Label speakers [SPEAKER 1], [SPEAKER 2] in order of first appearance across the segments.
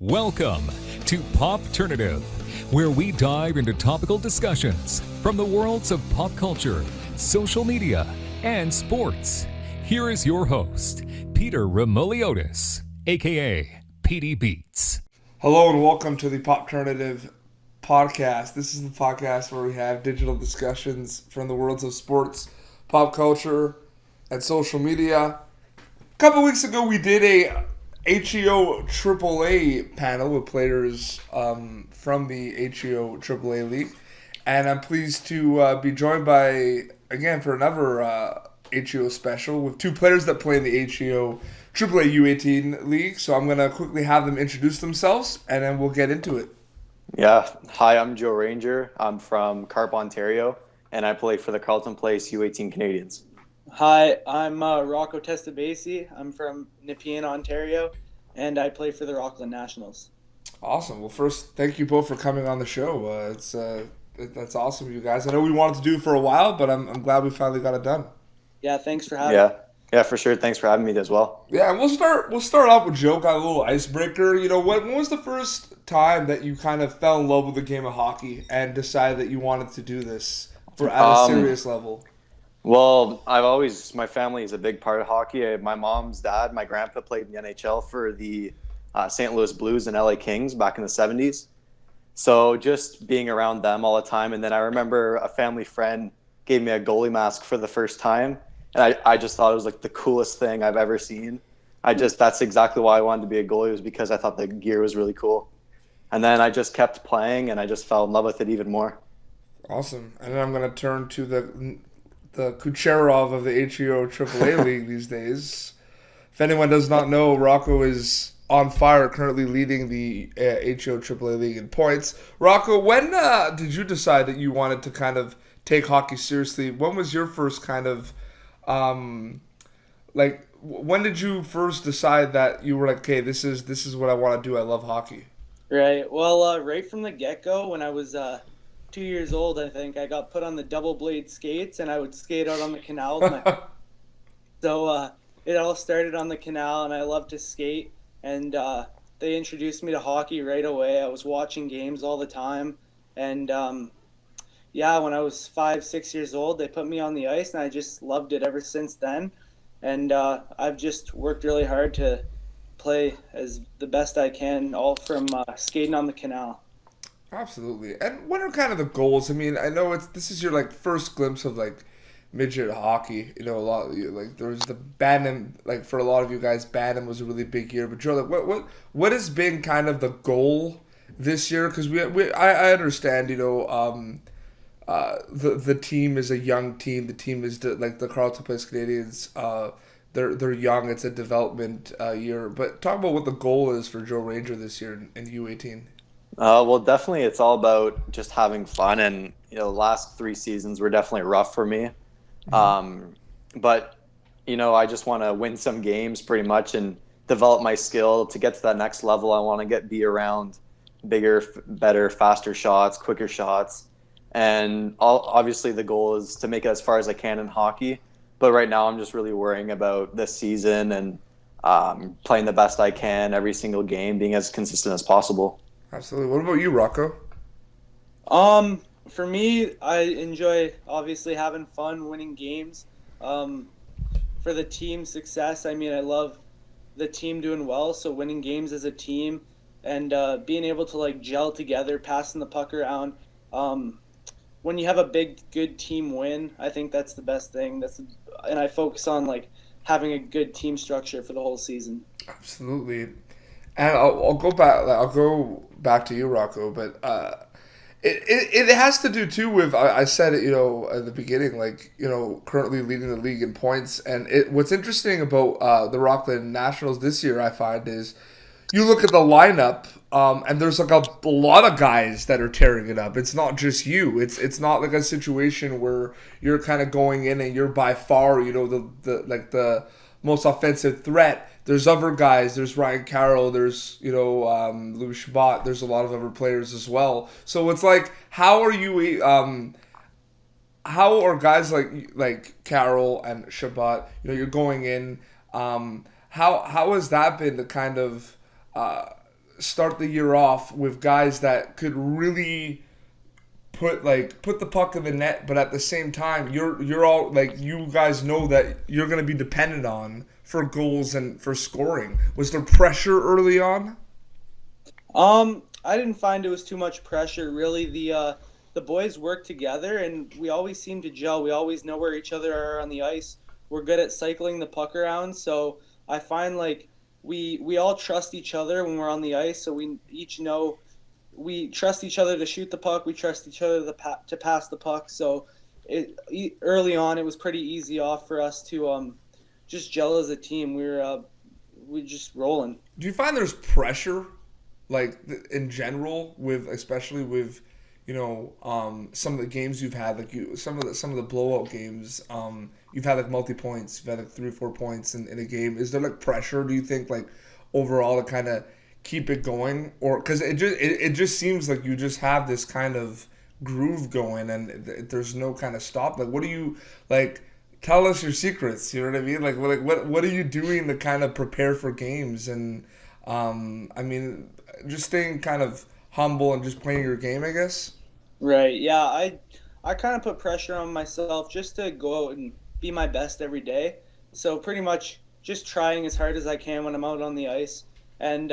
[SPEAKER 1] Welcome to Popternative, where we dive into topical discussions from the worlds of pop culture, social media, and sports. Here is your host, Peter Remoliotis, aka PD Beats.
[SPEAKER 2] Hello and welcome to the Popternative podcast. This is the podcast where we have digital discussions from the worlds of sports, pop culture, and social media. A couple weeks ago, we did a HEO AAA panel with players from the HEO AAA league, and I'm pleased to be joined by, again, for another HEO special with two players that play in the HEO AAA U18 league. So I'm going to quickly have them introduce themselves, and then we'll get into it.
[SPEAKER 3] Yeah. Hi, I'm Joe Ranger. I'm from Carleton, Ontario, and I play for the Carleton Place U18 Canadians.
[SPEAKER 4] Hi, I'm Rocco Testa-Basi. I'm from Nepean, Ontario, and I play for the Rockland Nationals.
[SPEAKER 2] Awesome. Well, first, thank you both for coming on the show. That's awesome, you guys. I know we wanted to do it for a while, but I'm glad we finally got it done.
[SPEAKER 4] Yeah, thanks for having me.
[SPEAKER 3] Yeah, for sure. Thanks for having me as well.
[SPEAKER 2] Yeah, and we'll start off with Joe. Got a little icebreaker. You know, when was the first time that you kind of fell in love with the game of hockey and decided that you wanted to do this at a serious level?
[SPEAKER 3] Well, my family is a big part of hockey. My mom's dad, my grandpa played in the NHL for the St. Louis Blues and LA Kings back in the 70s. So just being around them all the time. And then I remember a family friend gave me a goalie mask for the first time. And I just thought it was like the coolest thing I've ever seen. That's exactly why I wanted to be a goalie, was because I thought the gear was really cool. And then I just kept playing and I just fell in love with it even more.
[SPEAKER 2] Awesome. And then I'm going to turn to the Kucherov of the HEO AAA league these days. If anyone does not know, Rocco is on fire, currently leading the HEO AAA league in points. Rocco, when did you decide that you wanted to kind of take hockey seriously? When was your first kind of when did you first decide that you were like, okay, this is what I want to do. I love hockey.
[SPEAKER 4] Right. Well, right from the get-go, when I was 2 years old, I think, I got put on the double blade skates, and I would skate out on the canal with my So it all started on the canal, and I loved to skate, and they introduced me to hockey right away. I was watching games all the time, and when I was 5-6 years old, they put me on the ice, and I just loved it ever since then. And I've just worked really hard to play as the best I can, all from skating on the canal.
[SPEAKER 2] Absolutely. And what are kind of the goals? I mean, I know this is your like first glimpse of like midget hockey. You know, a lot like there was the Bantam, like for a lot of you guys, Bantam was a really big year. But Joe, like what has been kind of the goal this year? Because I understand, you know, the team is a young team. The team is like the Carleton Place Canadians. They're young. It's a development year. But talk about what the goal is for Joe Ranger this year in U18.
[SPEAKER 3] Well, definitely it's all about just having fun. And, you know, the last 3 seasons were definitely rough for me. But, you know, I just want to win some games pretty much and develop my skill to get to that next level. I want to be around bigger, better, faster shots, quicker shots. And obviously the goal is to make it as far as I can in hockey. But right now I'm just really worrying about this season and playing the best I can every single game, being as consistent as possible.
[SPEAKER 2] Absolutely. What about you, Rocco?
[SPEAKER 4] For me, I enjoy obviously having fun, winning games. For the team success, I mean, I love the team doing well, so winning games as a team and being able to like gel together, passing the puck around. When you have a big, good team win, I think that's the best thing. And I focus on like having a good team structure for the whole season.
[SPEAKER 2] Absolutely. And I'll go back. I'll go back to you, Rocco. But it has to do too with I said it, you know, at the beginning, like, you know, currently leading the league in points. And what's interesting about the Rockland Nationals this year, I find, is you look at the lineup, and there's like a lot of guys that are tearing it up. It's not just you. It's not like a situation where you're kind of going in and you're by far, you know, the most offensive threat. There's other guys. There's Ryan Carroll. There's, you know, Louis Chabot. There's a lot of other players as well. So it's like, how are guys like Carroll and Chabot, you know, you're going in. How has that been the kind of start the year off with guys that could really put the puck in the net, but at the same time, you're all like, you guys know that you're going to be dependent on for goals and for scoring. Was there pressure early on?
[SPEAKER 4] I didn't find it was too much pressure. Really, the boys work together, and we always seem to gel. We always know where each other are on the ice. We're good at cycling the puck around, so I find like we all trust each other when we're on the ice. So we each know we trust each other to shoot the puck. We trust each other to pass the puck. So early on, it was pretty easy off for us to just gel as a team. We just rolling.
[SPEAKER 2] Do you find there's pressure, like in general, especially with some of the games you've had, like some of the blowout games, you've had like multi points, you've had like 3 or 4 points in a game. Is there like pressure? Do you think like overall to kind of keep it going, or because it just seems like you just have this kind of groove going and there's no kind of stop? Like, what do you like? Tell us your secrets. You know what I mean? Like what are you doing to kind of prepare for games? And I mean, just staying kind of humble and just playing your game, I guess.
[SPEAKER 4] Right. Yeah. I kind of put pressure on myself just to go out and be my best every day. So pretty much just trying as hard as I can when I'm out on the ice. And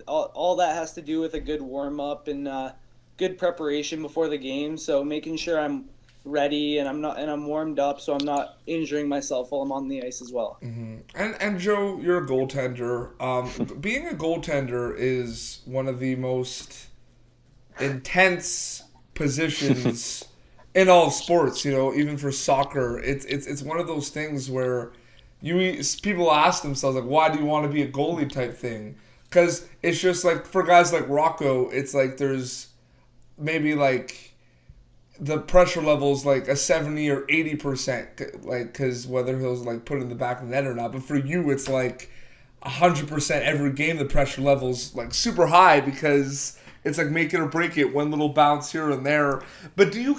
[SPEAKER 4] all that has to do with a good warm up and good preparation before the game. So making sure I'm ready and I'm warmed up, so I'm not injuring myself while I'm on the ice as well.
[SPEAKER 2] Mm-hmm. And Joe, you're a goaltender. Being a goaltender is one of the most intense positions in all sports. Even for soccer, it's one of those things where people ask themselves like, why do you want to be a goalie type thing? Because it's just like for guys like Rocco, it's like there's maybe like the pressure level's like a 70 or 80%, like, because whether he'll like put it in the back of the net or not. But for you, it's like 100% every game. The pressure level's like super high because it's like make it or break it, one little bounce here and there. But do you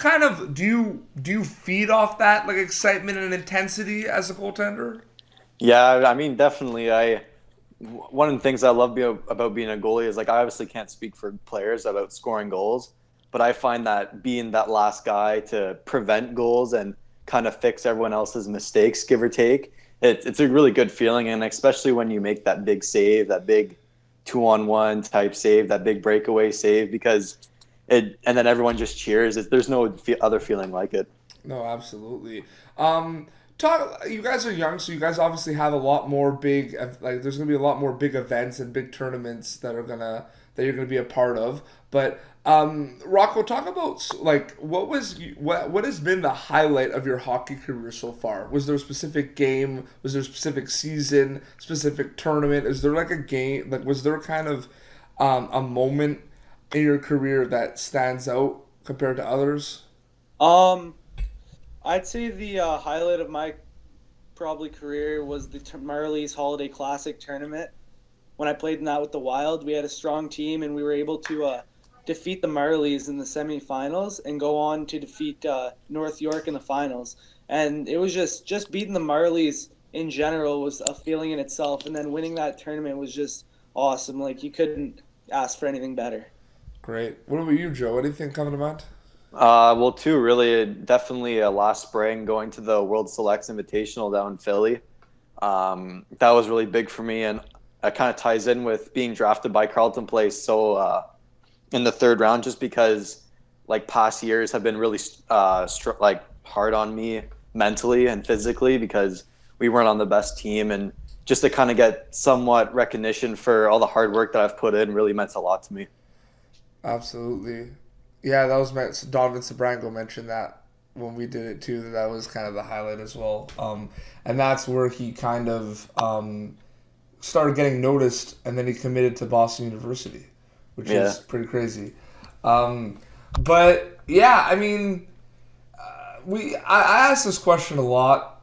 [SPEAKER 2] feed off that like excitement and intensity as a goaltender?
[SPEAKER 3] Yeah, I mean, definitely. One of the things I love about being a goalie is, like, I obviously can't speak for players about scoring goals, but I find that being that last guy to prevent goals and kind of fix everyone else's mistakes, give or take, it's a really good feeling. And especially when you make that big save, that big 2-on-1 type save, that big breakaway save, and then everyone just cheers. There's no other feeling like it.
[SPEAKER 2] No, absolutely. You guys are young, so you guys obviously have a lot more big, like there's gonna be a lot more big events and big tournaments that you're gonna be a part of. But Rocco, talk about like what has been the highlight of your hockey career so far? Was there a specific game? Was there a specific season? Specific tournament? Is there like a game? Like, was there kind of a moment in your career that stands out compared to others?
[SPEAKER 4] I'd say the highlight of my probably career was the Marlies Holiday Classic tournament. When I played in that with the Wild, we had a strong team and we were able to defeat the Marlies in the semifinals and go on to defeat North York in the finals. And it was just beating the Marlies in general was a feeling in itself. And then winning that tournament was just awesome. Like, you couldn't ask for anything better.
[SPEAKER 2] Great. What about you, Joe? Anything coming to mind?
[SPEAKER 3] Well, too, really, definitely last spring going to the World Selects Invitational down in Philly. That was really big for me, and it kind of ties in with being drafted by Carleton Place in the third round, just because like past years have been really like hard on me mentally and physically because we weren't on the best team, and just to kind of get somewhat recognition for all the hard work that I've put in really meant a lot to me.
[SPEAKER 2] Absolutely. Yeah, that was Donovan Sabrango mentioned that when we did it too, that was kind of the highlight as well. And that's where he kind of started getting noticed, and then he committed to Boston University, which is pretty crazy. But yeah, I mean, I ask this question a lot.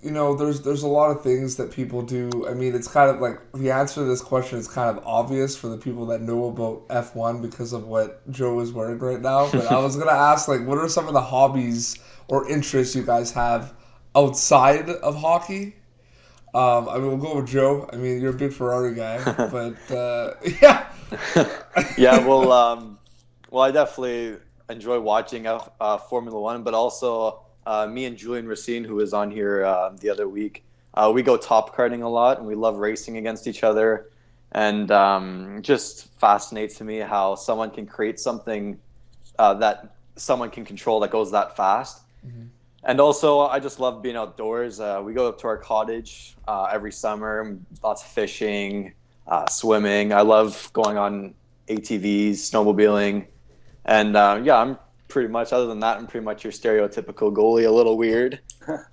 [SPEAKER 2] There's a lot of things that people do. I mean, it's kind of like the answer to this question is kind of obvious for the people that know about F1 because of what Joe is wearing right now. But I was gonna ask, like, what are some of the hobbies or interests you guys have outside of hockey? I mean, we'll go with Joe. I mean, you're a big Ferrari guy, but yeah.
[SPEAKER 3] Yeah, well, I definitely enjoy watching Formula One, but also me and Julian Racine, who was on here the other week, we go top karting a lot, and we love racing against each other. And just fascinates me how someone can create something that someone can control that goes that fast. And also, I just love being outdoors. We go up to our cottage every summer, lots of fishing, swimming. I love going on ATVs, snowmobiling. And yeah, I'm pretty much, other than that, I'm pretty much your stereotypical goalie, a little weird.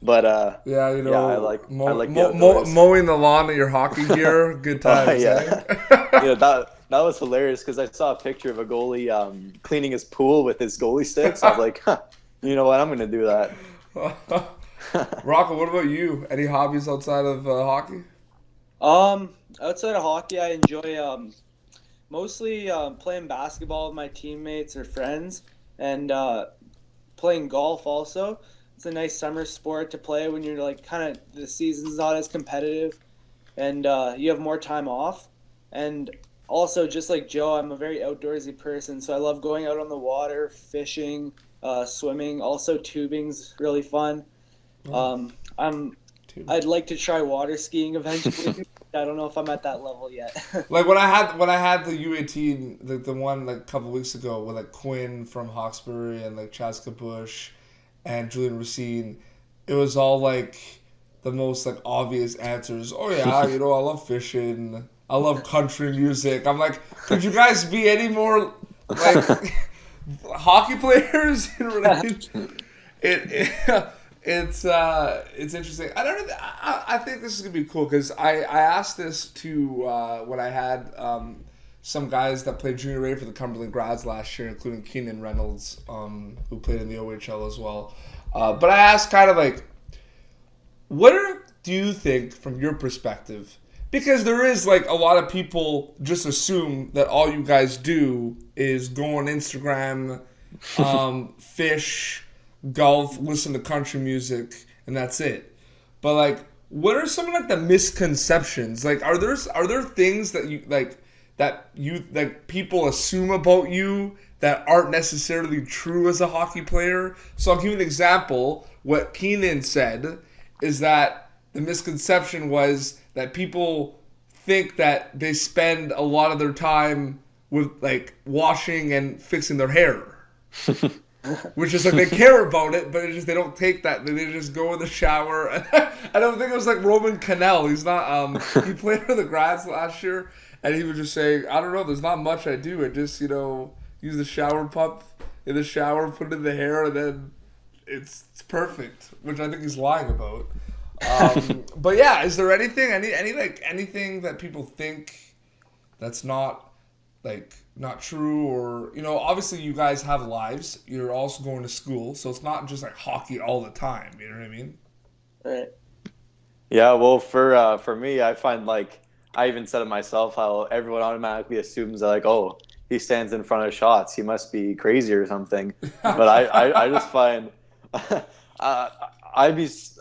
[SPEAKER 3] But
[SPEAKER 2] Yeah, you
[SPEAKER 3] yeah,
[SPEAKER 2] know,
[SPEAKER 3] I like the outdoors.
[SPEAKER 2] mowing the lawn in your hockey gear, good times,
[SPEAKER 3] Yeah.
[SPEAKER 2] eh?
[SPEAKER 3] Yeah, that was hilarious because I saw a picture of a goalie cleaning his pool with his goalie sticks. I was like, huh, you know what? I'm going to do that.
[SPEAKER 2] Rocco, what about you? Any hobbies outside of hockey?
[SPEAKER 4] Outside of hockey, I enjoy mostly playing basketball with my teammates or friends, and playing golf also. It's a nice summer sport to play when you're like kind of the season's not as competitive, and you have more time off. And also, just like Joe, I'm a very outdoorsy person, so I love going out on the water, fishing, swimming. Also, tubing's really fun. Um, I'm I'd like to try water skiing eventually. I don't know if I'm at that level yet.
[SPEAKER 2] Like when I had the U18, the one like a couple weeks ago with like Quinn from Hawkesbury and like Chaska Bush and Julian Racine, it was all like the most like obvious answers. Oh yeah, you know, I love fishing. I love country music. I'm like, could you guys be any more like hockey players? You know what I mean? It's interesting. I don't know. I think this is gonna be cool because I asked this to when I had some guys that played junior A for the Cumberland Grads last year, including Keenan Reynolds, who played in the OHL as well. But I asked kind of like, do you think from your perspective? Because there is like a lot of people just assume that all you guys do is go on Instagram, fish, golf, listen to country music, and that's it. But like, what are some of like the misconceptions? Like, are there things that you like people assume about you that aren't necessarily true as a hockey player? So I'll give you an example. What Keenan said is that the misconception was that people think that they spend a lot of their time with like washing and fixing their hair. Which is like they care about it, but they don't take that. They just go in the shower. I don't think it was like Roman Cannell. He's not. He played for the Grads last year, and he was just saying, I don't know. There's not much I do. I just use the shower pump in the shower, put it in the hair, and then it's perfect. Which I think he's lying about. But yeah, is there anything that people think that's not true, or obviously you guys have lives, you're also going to school, so it's not just like hockey all the time, you know what I mean?
[SPEAKER 4] Right.
[SPEAKER 3] Yeah, well, for me, I find like I even said it myself how everyone automatically assumes that like, oh, he stands in front of shots, he must be crazy or something. But I just find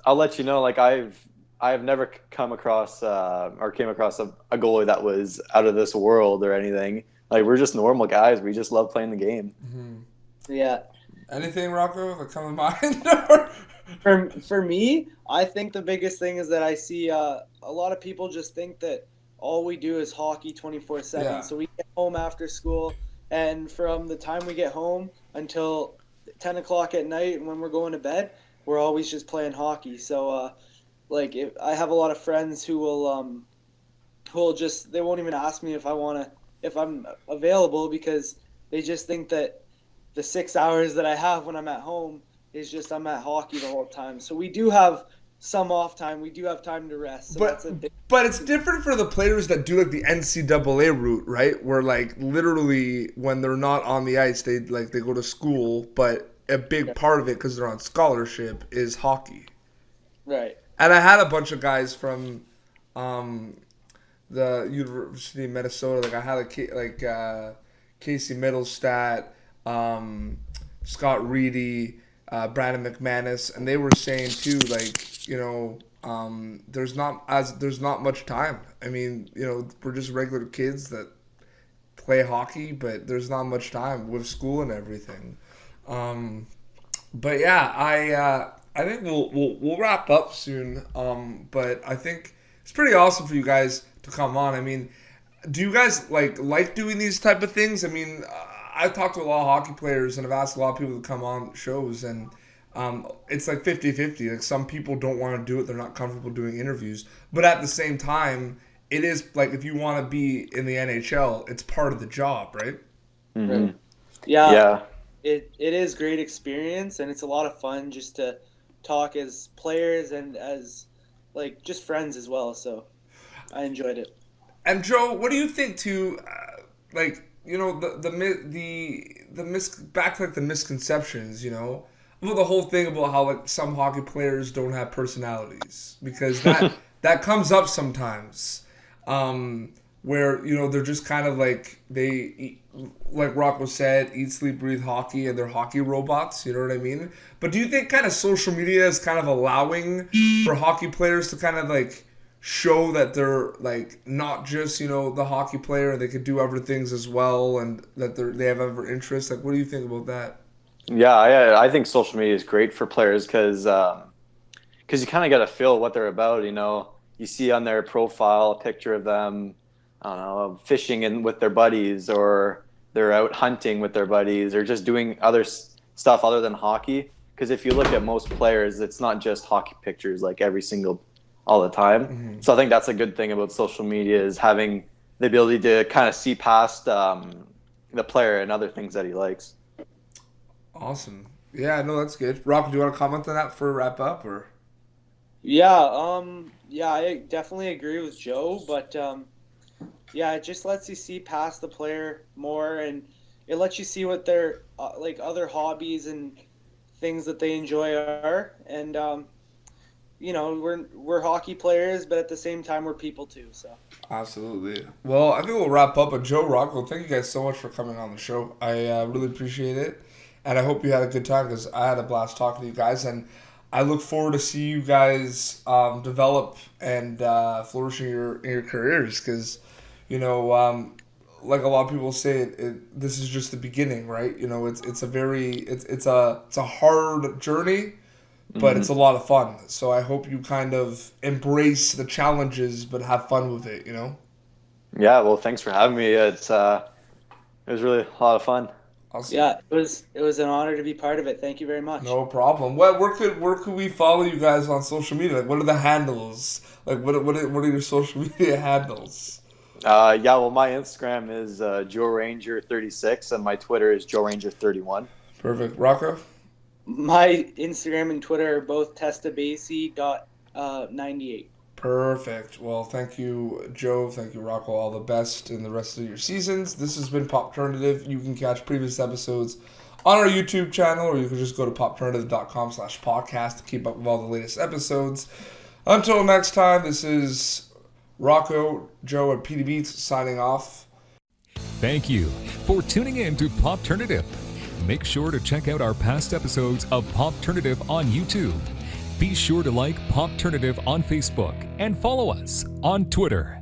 [SPEAKER 3] I'll let you know, like I've never come across or came across a goalie that was out of this world or anything. Like, we're just normal guys. We just love playing the game.
[SPEAKER 2] Mm-hmm.
[SPEAKER 4] Yeah.
[SPEAKER 2] Anything, Rocco, that come to mind?
[SPEAKER 4] For me, I think the biggest thing is that I see a lot of people just think that all we do is hockey 24/7.
[SPEAKER 2] Yeah.
[SPEAKER 4] So we get home after school, and from the time we get home until 10 o'clock at night when we're going to bed, we're always just playing hockey. So like, if I have a lot of friends who will just, they won't even ask me if I'm available, because they just think that the 6 hours that I have when I'm at home is just I'm at hockey the whole time. So we do have some off time. We do have time to rest. So
[SPEAKER 2] but it's different for the players that do like the NCAA route, right? Where like literally when they're not on the ice, they go to school, but a big part of it, because they're on scholarship, is hockey.
[SPEAKER 4] Right.
[SPEAKER 2] And I had a bunch of guys from the University of Minnesota. Like I had Casey Middlestat, Scott Reedy, Brandon McManus, and they were saying too, like, there's not much time. I mean, we're just regular kids that play hockey, but there's not much time with school and everything. But yeah, I think we'll wrap up soon. But I think it's pretty awesome for you guys to come on. I mean, do you guys like doing these type of things? I mean, I've talked to a lot of hockey players and I've asked a lot of people to come on shows, and it's like 50-50. Like, some people don't want to do it; they're not comfortable doing interviews. But at the same time, it is like, if you want to be in the NHL, it's part of the job, right?
[SPEAKER 3] Mm-hmm.
[SPEAKER 4] Right. Yeah.
[SPEAKER 3] Yeah.
[SPEAKER 4] It is great experience, and it's a lot of fun just to talk as players and as just friends as well. So I enjoyed it.
[SPEAKER 2] And Joe, what do you think too? Back to the misconceptions. About the whole thing about how some hockey players don't have personalities, because that comes up sometimes. Where they're just kind of they, like Rocco said, eat, sleep, breathe hockey, and they're hockey robots. You know what I mean? But do you think kind of social media is kind of allowing for hockey players to kind of show that they're not just the hockey player, they could do other things as well, and that they have other interests? What do you think about that?
[SPEAKER 3] Yeah, I think social media is great for players because you kind of got to feel what they're about. You see on their profile a picture of them, I don't know, fishing with their buddies, or they're out hunting with their buddies, or just doing other stuff other than hockey. Because if you look at most players, it's not just hockey pictures all the time.
[SPEAKER 2] Mm-hmm.
[SPEAKER 3] So I think that's a good thing about social media, is having the ability to kind of see past the player and other things that he likes.
[SPEAKER 2] Awesome. Yeah, no, that's good. Rock, do you want to comment on that for a wrap up, or?
[SPEAKER 4] Yeah, I definitely agree with Joe, but it just lets you see past the player more, and it lets you see what their other hobbies and things that they enjoy are, and we're hockey players, but at the same time we're people too. So
[SPEAKER 2] absolutely. Well, I think we'll wrap up. But Joe, Rocco, thank you guys so much for coming on the show. I really appreciate it, and I hope you had a good time, because I had a blast talking to you guys, and I look forward to see you guys develop and flourish in your careers, because like a lot of people say, this is just the beginning, right? It's a hard journey, but it's a lot of fun. So I hope you kind of embrace the challenges, but have fun with it.
[SPEAKER 3] Yeah, well, thanks for having me. It was really a lot of fun.
[SPEAKER 2] Awesome.
[SPEAKER 4] Yeah, it was an honor to be part of it. Thank you very much.
[SPEAKER 2] No problem. Where could we follow you guys on social media? What are the handles? What are your social media handles?
[SPEAKER 3] Well, my Instagram is JoeRanger36, and my Twitter is JoeRanger31.
[SPEAKER 2] Perfect. Rocco?
[SPEAKER 4] My Instagram and Twitter are both Testa-Basi.98.
[SPEAKER 2] Perfect. Well, thank you, Joe. Thank you, Rocco. All the best in the rest of your seasons. This has been Popternative. You can catch previous episodes on our YouTube channel, or you can just go to popternative.com/podcast to keep up with all the latest episodes. Until next time, this is Rocco, Joe, and PD Beats signing off.
[SPEAKER 1] Thank you for tuning in to Popternative. Make sure to check out our past episodes of Popternative on YouTube. Be sure to like Popternative on Facebook and follow us on Twitter.